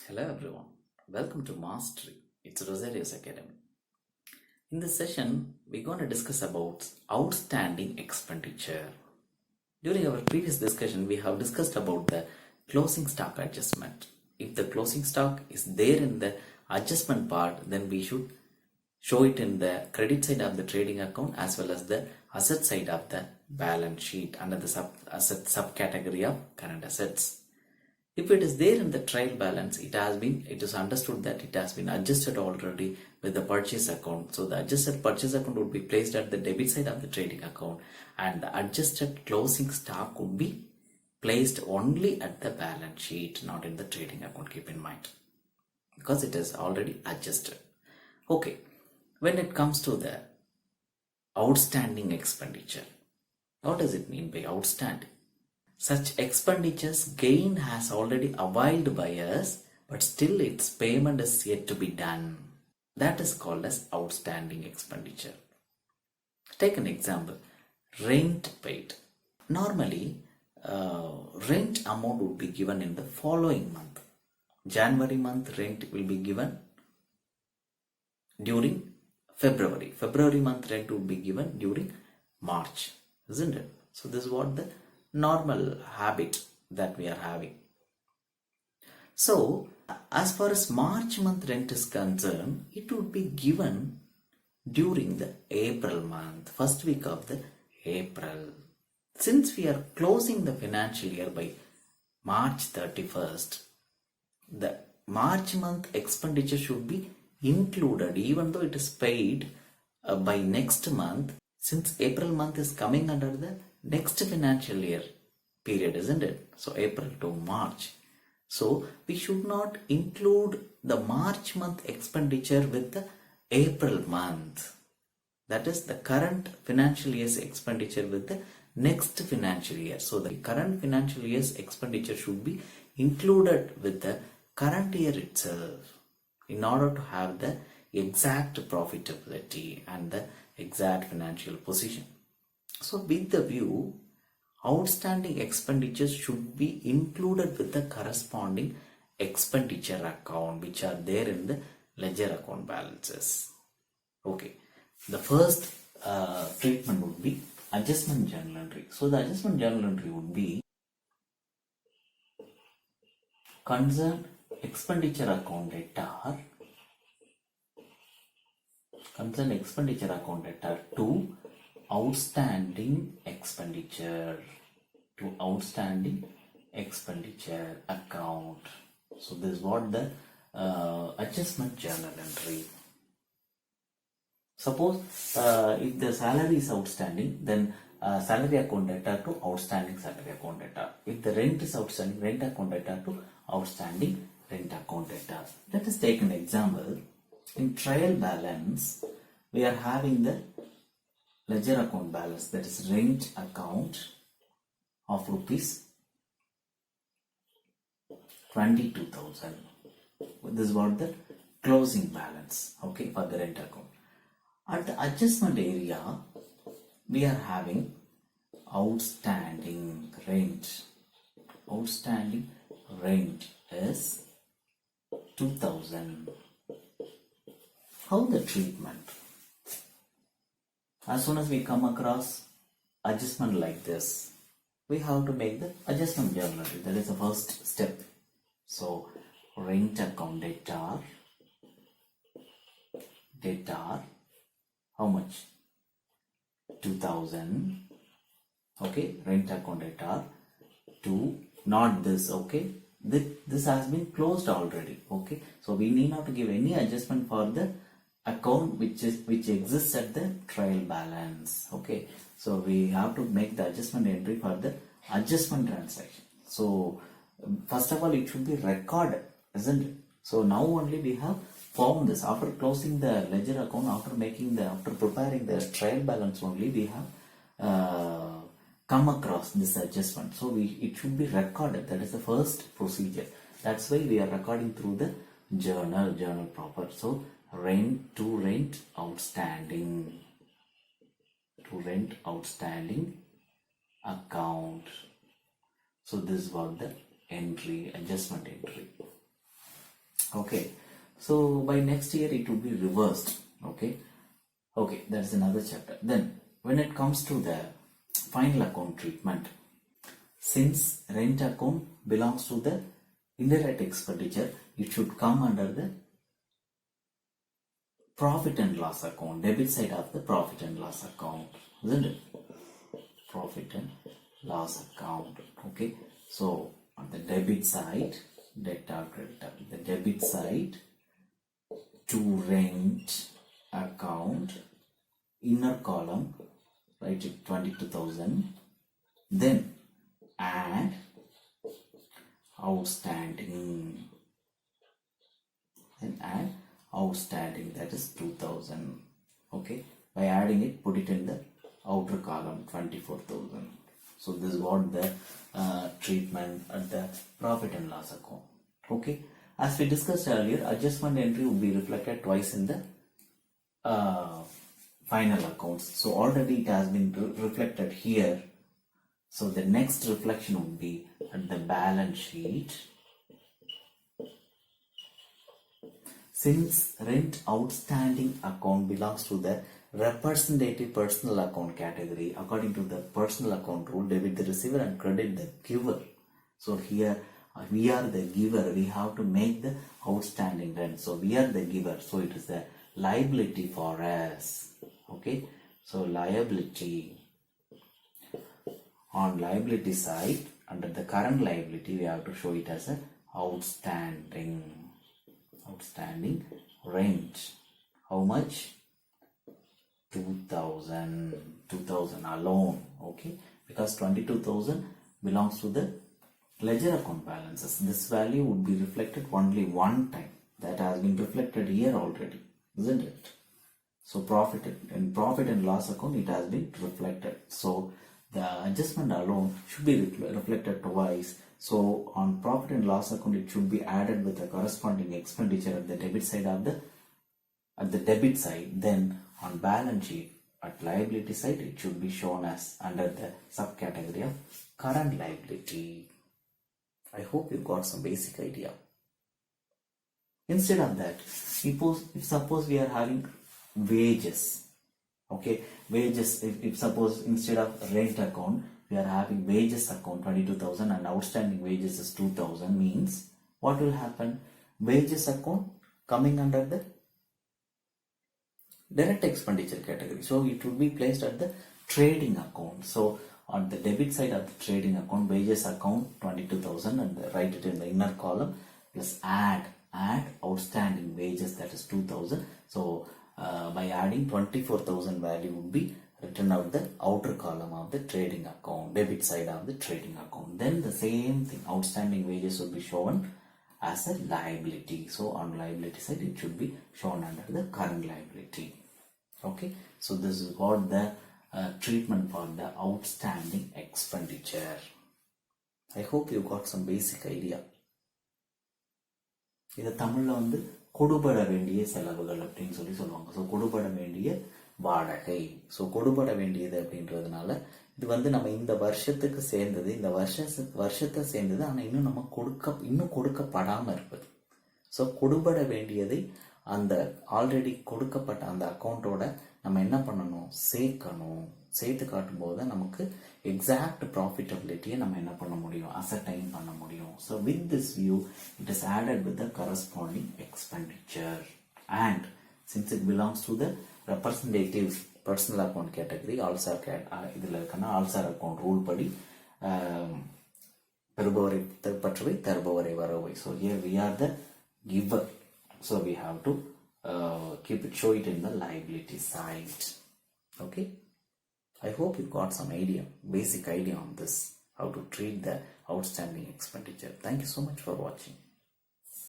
Hello everyone, welcome to Mastery. It's Rosario's Academy. In this session, we're going to discuss about outstanding expenditure. During our previous discussion, we have discussed about the closing stock adjustment. If the closing stock is there in the adjustment part, then we should show it in the credit side of the trading account as well as the asset side of the balance sheet under the subcategory of current assets. If it is there in the trial balance, it is understood that it has been adjusted already with the purchase account. So the adjusted purchase account would be placed at the debit side of the trading account, and the adjusted closing stock would be placed only at the balance sheet, not in the trading account. Keep in mind, because it is already adjusted. Okay, when it comes to the outstanding expenditure, what does it mean by outstanding? Such expenditures gain has already availed by us, but still its payment is yet to be done. That is called as outstanding expenditure. Take an example, rent paid. Normally, rent amount would be given in the following month. January month rent will be given during February. February month rent would be given during March, isn't it? So this is what the normal habit that we are having. So as far as March month rent is concerned, it would be given during the April month, first week of the April. Since we are closing the financial year by March 31st, the March month expenditure should be included even though it is paid by next month, since April month is coming under the next financial year period, isn't it? So April to March. So we should not include the March month expenditure with the April month. That is the current financial year's expenditure with the next financial year. So the current financial year's expenditure should be included with the current year itself in order to have the exact profitability and the exact financial position. So with the view, outstanding expenditures should be included with the corresponding expenditure account which are there in the ledger account balances. Okay, the first treatment would be adjustment journal entry. So the adjustment journal entry would be concerned expenditure account debtor, concerned expenditure account debtor to outstanding expenditure account. So this is what the adjustment journal entry. Suppose if the salary is outstanding, then salary account debtor to outstanding salary account debtor. If the rent is outstanding, rent account debtor to outstanding rent account debtor. Let us take an example. In trial balance, we are having the ledger account balance, that is rent account of rupees 22,000. This is what the closing balance, okay, for the rent account. At the adjustment area, we are having outstanding rent. Outstanding rent is 2,000. How the treatment? As soon as we come across adjustment like this, we have to make the adjustment journal entry. That is the first step. So rent account debtor, how much? 2,000. Okay, rent account debtor to, not this, okay, this has been closed already. Okay, so we need not to give any adjustment for the account which exists at the trial balance. Okay, so we have to make the adjustment entry for the adjustment transaction. So first of all, it should be recorded, isn't it? So now only we have found this after closing the ledger account, after preparing the trial balance only we have come across this adjustment. So it should be recorded. That is the first procedure. That's why we are recording through the journal proper. So rent outstanding account. So this is what the entry, adjustment entry. Okay, so by next year it will be reversed. Okay, that's another chapter. Then when it comes to the final account treatment, since rent account belongs to the indirect expenditure, it should come under the profit and loss account, debit side of the profit and loss account, isn't it? Profit and loss account. Okay, so on the debit side, debtor creditor, the debit side to rent account, inner column, write it 22,000, then add outstanding, that is 2,000. Okay, by adding it, put it in the outer column, 24,000. So this is what the treatment at the profit and loss account. Okay, as we discussed earlier, adjustment entry will be reflected twice in the final accounts. So already it has been reflected here. So the next reflection would be at the balance sheet. Since rent outstanding account belongs to the representative personal account category, according to the personal account rule, debit the receiver and credit the giver. So here we are the giver, we have to make the outstanding rent. So we are the giver, so it is the liability for us. Okay, so liability. On liability side, under the current liability, we have to show it as a outstanding rent. How much? 2,000 alone. Okay, because 22,000 belongs to the ledger account balances. This value would be reflected only one time. That has been reflected here already, isn't it? So profit and loss account, it has been reflected. So the adjustment alone should be reflected twice. So on profit and loss account, it should be added with the corresponding expenditure at the debit side Then on balance sheet at liability side, it should be shown as under the subcategory of current liability. I hope you got some basic idea. Instead of that, if suppose we are having wages. Okay, wages, if suppose instead of rent account, we are having wages account 22,000 and outstanding wages is 2,000, means what will happen? Wages account coming under the direct expenditure category. So it would be placed at the trading account. So on the debit side of the trading account, wages account 22,000 and write it in the inner column, plus add outstanding wages, that is 2,000. So by adding 24,000 value would be written out the outer column of the trading account, debit side of the trading account. Then the same thing, outstanding wages will be shown as a liability. So on liability side, it should be shown under the current liability. Okay, so this is what the treatment for the outstanding expenditure. I hope you got some basic idea. இதை தமிழில் வந்து கொடுபட வேண்டிய செலவுகள் அப்படின்னு சொல்லுவாங்க. So கொடுபட வேண்டிய வாடகை. So கொடுபட வேண்டியது அப்படின்றதுனால இது வந்து நம்ம இந்த வருஷத்துக்கு சேர்ந்தது, இந்த வருஷத்தை சேர்ந்தது, ஆனால் இன்னும் கொடுக்கப்படாமல் இருப்பது. ஸோ கொடுபட வேண்டியதை அந்த ஆல்ரெடி கொடுக்கப்பட்ட அந்த அக்கௌண்ட்டோட நம்ம என்ன பண்ணணும், சேர்த்து காட்டும் போது நமக்கு எக்ஸாக்ட் ப்ராஃபிட்டபிலிட்டியை நம்ம என்ன பண்ண முடியும், அசர்டைன் பண்ண முடியும். So with this view it is added with the corresponding expenditure and since it belongs to the representative personal account category, ஆல்சார் இதில் இருக்கன்னா ஆல்சார் அக்கௌண்ட் ரூல் படி பெறுபவரை பற்றவை தருபவரை வரவை. So here we are the giver, so we have to show it in the liability side. Okay, I hope you got some basic idea on this, how to treat the outstanding expenditure. Thank you so much for watching.